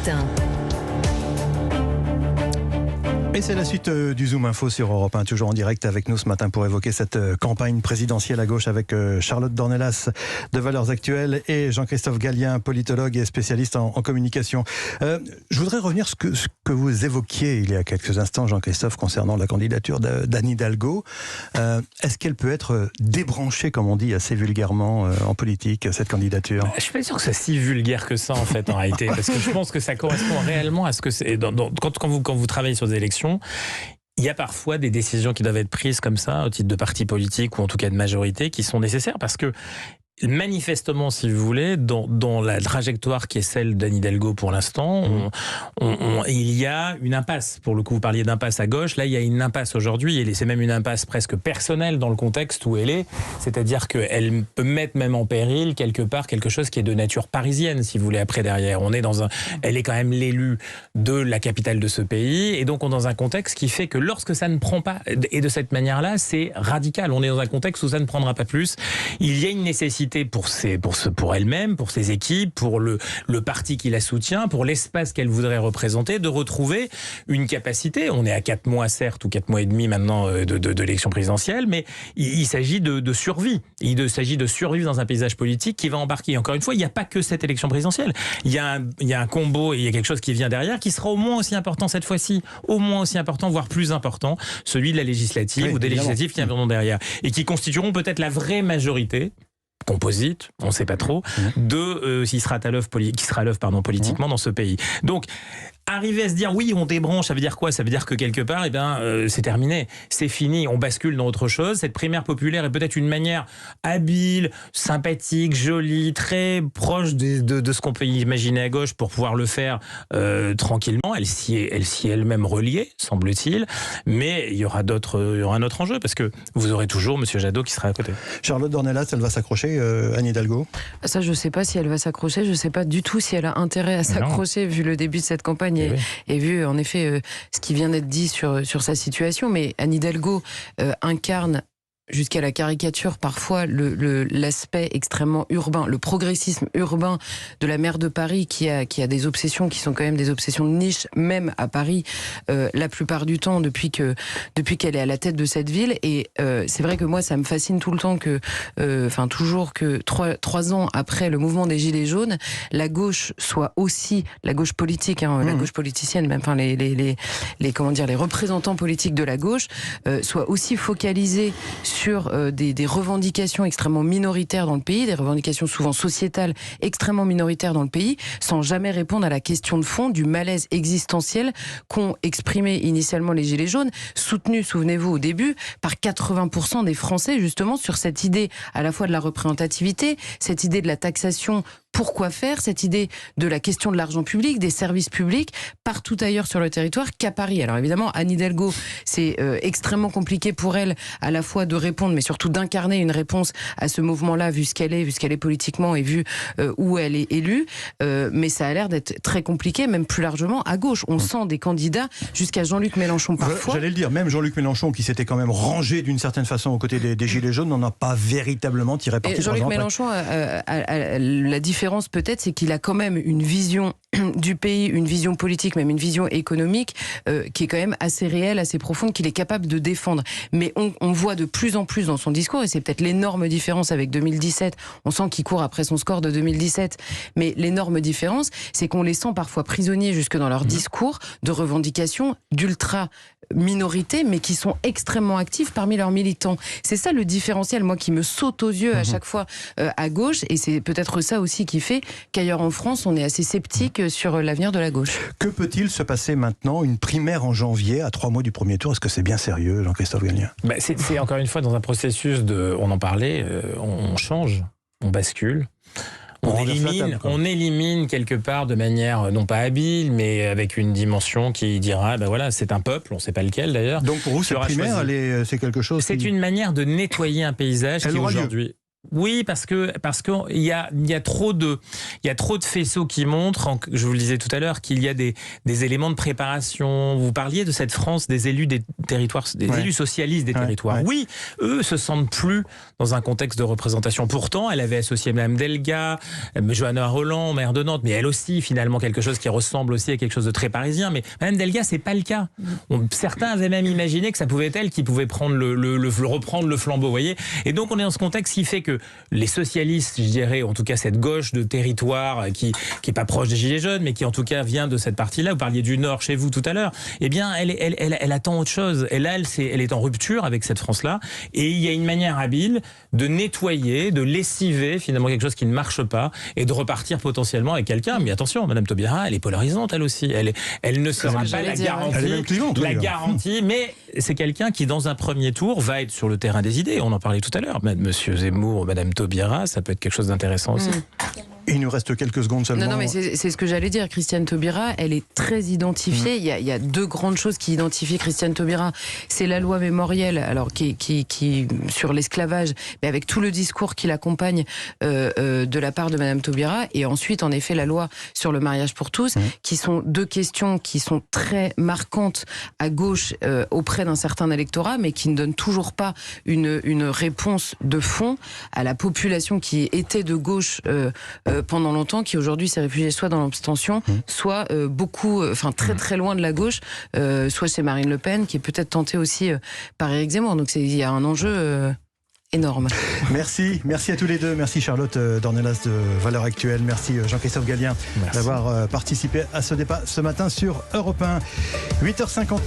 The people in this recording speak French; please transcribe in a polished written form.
matin. Et c'est la suite du Zoom Info sur Europe 1, toujours en direct avec nous ce matin pour évoquer cette campagne présidentielle à gauche avec Charlotte Dornelas de Valeurs Actuelles et Jean-Christophe Gallien, politologue et spécialiste en communication. Je voudrais revenir sur ce que vous évoquiez il y a quelques instants, Jean-Christophe, concernant la candidature d'Anne Hidalgo. Est-ce qu'elle peut être débranchée, comme on dit assez vulgairement en politique, cette candidature ? Je suis pas sûr que c'est si vulgaire que ça en fait en réalité, parce que je pense que ça correspond réellement à ce que c'est. Quand vous travaillez sur des élections, il y a parfois des décisions qui doivent être prises comme ça, au titre de parti politique ou en tout cas de majorité, qui sont nécessaires parce que manifestement, si vous voulez, dans la trajectoire qui est celle d'Anne Hidalgo pour l'instant, il y a une impasse. Pour le coup, vous parliez d'impasse à gauche. Là, il y a une impasse aujourd'hui. Et c'est même une impasse presque personnelle dans le contexte où elle est. C'est-à-dire qu'elle peut mettre même en péril, quelque part, quelque chose qui est de nature parisienne, si vous voulez, après, derrière. Elle est quand même l'élue de la capitale de ce pays. Et donc, on est dans un contexte qui fait que lorsque ça ne prend pas, et de cette manière-là, c'est radical. On est dans un contexte où ça ne prendra pas plus. Il y a une nécessité pour elle-même, pour ses équipes, pour le parti qui la soutient, pour l'espace qu'elle voudrait représenter, de retrouver une capacité. On est à 4 mois, certes, ou 4 mois et demi maintenant de l'élection présidentielle, mais il s'agit de survie. Il s'agit de survivre dans un paysage politique qui va embarquer. Encore une fois, il n'y a pas que cette élection présidentielle. Il y a un combo et il y a quelque chose qui vient derrière qui sera au moins aussi important cette fois-ci. Au moins aussi important, voire plus important, celui de la législative ou des législatives qui viendront derrière. Et qui constitueront peut-être la vraie majorité composite, on ne sait pas trop, qui sera à l'œuvre politiquement dans ce pays. Donc, arriver à se dire oui, on débranche, ça veut dire quoi ? Ça veut dire que quelque part, c'est terminé, c'est fini, on bascule dans autre chose. Cette primaire populaire est peut-être une manière habile, sympathique, jolie, très proche de ce qu'on peut imaginer à gauche pour pouvoir le faire tranquillement. Elle s'y est elle-même reliée, semble-t-il, mais il y aura un autre enjeu parce que vous aurez toujours M. Jadot qui sera à côté. Charlotte Dornelas, elle va s'accrocher, Anne Hidalgo ? Ça, je ne sais pas si elle va s'accrocher, je ne sais pas du tout si elle a intérêt à s'accrocher vu le début de cette campagne. Et vu en effet ce qui vient d'être dit sur sa situation, mais Anne Hidalgo incarne jusqu'à la caricature parfois l'aspect extrêmement urbain, le progressisme urbain de la maire de Paris qui a des obsessions qui sont quand même des obsessions de niche, même à Paris, la plupart du temps depuis qu'elle est à la tête de cette ville. Et c'est vrai que moi ça me fascine tout le temps que, toujours que 3 ans après le mouvement des Gilets jaunes, la gauche soit aussi, la gauche politique, la gauche politicienne, même, les représentants politiques de la gauche soient aussi focalisés sur des revendications extrêmement minoritaires dans le pays, des revendications souvent sociétales extrêmement minoritaires dans le pays, sans jamais répondre à la question de fond du malaise existentiel qu'ont exprimé initialement les Gilets jaunes, soutenus, souvenez-vous, au début, par 80% des Français, justement, sur cette idée à la fois de la représentativité, cette idée de la taxation. Pourquoi faire cette idée de la question de l'argent public, des services publics, partout ailleurs sur le territoire qu'à Paris. Alors évidemment, Anne Hidalgo, c'est extrêmement compliqué pour elle à la fois de répondre, mais surtout d'incarner une réponse à ce mouvement-là, vu ce qu'elle est politiquement et vu où elle est élue. Mais ça a l'air d'être très compliqué, même plus largement à gauche. On sent des candidats jusqu'à Jean-Luc Mélenchon parfois. J'allais le dire, même Jean-Luc Mélenchon, qui s'était quand même rangé d'une certaine façon aux côtés des Gilets jaunes, n'en a pas véritablement tiré parti. Jean-Luc Mélenchon, la différence peut-être, c'est qu'il a quand même une vision du pays, une vision politique, même une vision économique qui est quand même assez réelle, assez profonde, qu'il est capable de défendre. Mais on voit de plus en plus dans son discours, et c'est peut-être l'énorme différence avec 2017, on sent qu'il court après son score de 2017, mais l'énorme différence, c'est qu'on les sent parfois prisonniers jusque dans leur discours de revendication d'ultra minorités, mais qui sont extrêmement actifs parmi leurs militants. C'est ça le différentiel, moi, qui me saute aux yeux à chaque fois à gauche, et c'est peut-être ça aussi qui fait qu'ailleurs en France, on est assez sceptique sur l'avenir de la gauche. Que peut-il se passer maintenant, une primaire en janvier, à 3 mois du premier tour? Est-ce que c'est bien sérieux, Jean-Christophe Gallien? C'est encore une fois dans un processus on en parlait, on change, on bascule. On élimine quelque part de manière non pas habile, mais avec une dimension qui dira, c'est un peuple, on ne sait pas lequel d'ailleurs. Donc pour vous, cette primaire, c'est quelque chose. C'est une manière de nettoyer un paysage qui aujourd'hui. Oui, parce que il y a trop de faisceaux qui montrent, je vous le disais tout à l'heure, qu'il y a des éléments de préparation. Vous parliez de cette France des élus des territoires, des élus socialistes des territoires. Ouais. Oui, eux se sentent plus dans un contexte de représentation. Pourtant, elle avait associé Mme Delga, Johanna Rolland, maire de Nantes, mais elle aussi finalement quelque chose qui ressemble aussi à quelque chose de très parisien. Mais Mme Delga, c'est pas le cas. Certains avaient même imaginé que ça pouvait être elle qui pouvait prendre reprendre le flambeau, vous voyez. Et donc on est dans ce contexte qui fait que les socialistes, je dirais, en tout cas cette gauche de territoire qui est pas proche des Gilets jaunes, mais qui en tout cas vient de cette partie-là, vous parliez du Nord chez vous tout à l'heure, eh bien elle attend autre chose. Et là, elle est en rupture avec cette France-là, et il y a une manière habile de nettoyer, de lessiver finalement quelque chose qui ne marche pas, et de repartir potentiellement avec quelqu'un. Mais attention, Mme Taubira, elle est polarisante, elle aussi. Elle ne sera pas la garantie, mais c'est quelqu'un qui, dans un premier tour, va être sur le terrain des idées. On en parlait tout à l'heure. Monsieur Zemmour, Madame Taubira, ça peut être quelque chose d'intéressant aussi. Il nous reste quelques secondes seulement. Non, mais c'est ce que j'allais dire. Christiane Taubira, elle est très identifiée. Il y a deux grandes choses qui identifient Christiane Taubira. C'est la loi mémorielle, alors qui sur l'esclavage, mais avec tout le discours qui l'accompagne de la part de Madame Taubira, et ensuite, en effet, la loi sur le mariage pour tous, qui sont deux questions qui sont très marquantes à gauche auprès d'un certain électorat, mais qui ne donnent toujours pas une réponse de fond à la population qui était de gauche pendant longtemps, qui aujourd'hui s'est réfugiée soit dans l'abstention, soit très très loin de la gauche, soit chez Marine Le Pen, qui est peut-être tentée aussi par Éric Zemmour. Donc il y a un enjeu énorme. Merci à tous les deux. Merci Charlotte Dornelas de Valeurs Actuelles. Merci Jean-Christophe Gallien d'avoir participé à ce débat ce matin sur Europe 1. 8h59.